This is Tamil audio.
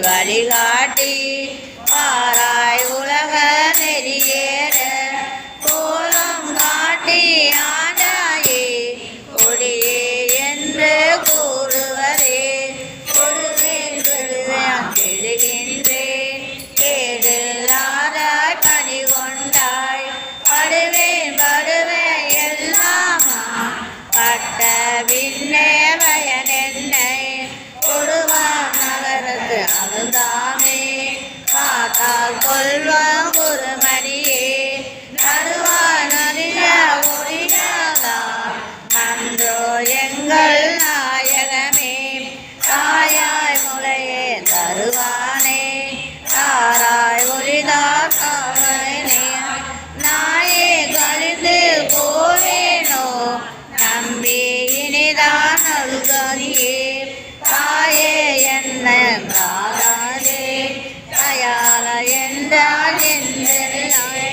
வழிகாட்டி பாராய் உலக நெறியேற கோலம் காட்டி ஆண்டாயே கொடியே என்று கூறுவதே கொடுவேன் விடுவேன் கெடுகின்றேன் கேடில்லாதாய் பணி கொண்டாய் படுவேன் படுவேன் எல்லாமா பட்ட பின்னே பயன் என்னை கொடுவான் நகரத்து அழுதாமே காத்தால் கொள்வான் குருமணியே நடுவான் நதிய ஒளியாதா நன்றோ எங்கள் நாயகமே தாயாய் முளையே தருவானே தாராய் ஒளிதா காவலனே நாயே கழிந்து போவேனோ நம்பி இனிதான் அழுகதியே தாயே என்ன காதாதே தயால என்றால் என்றாய்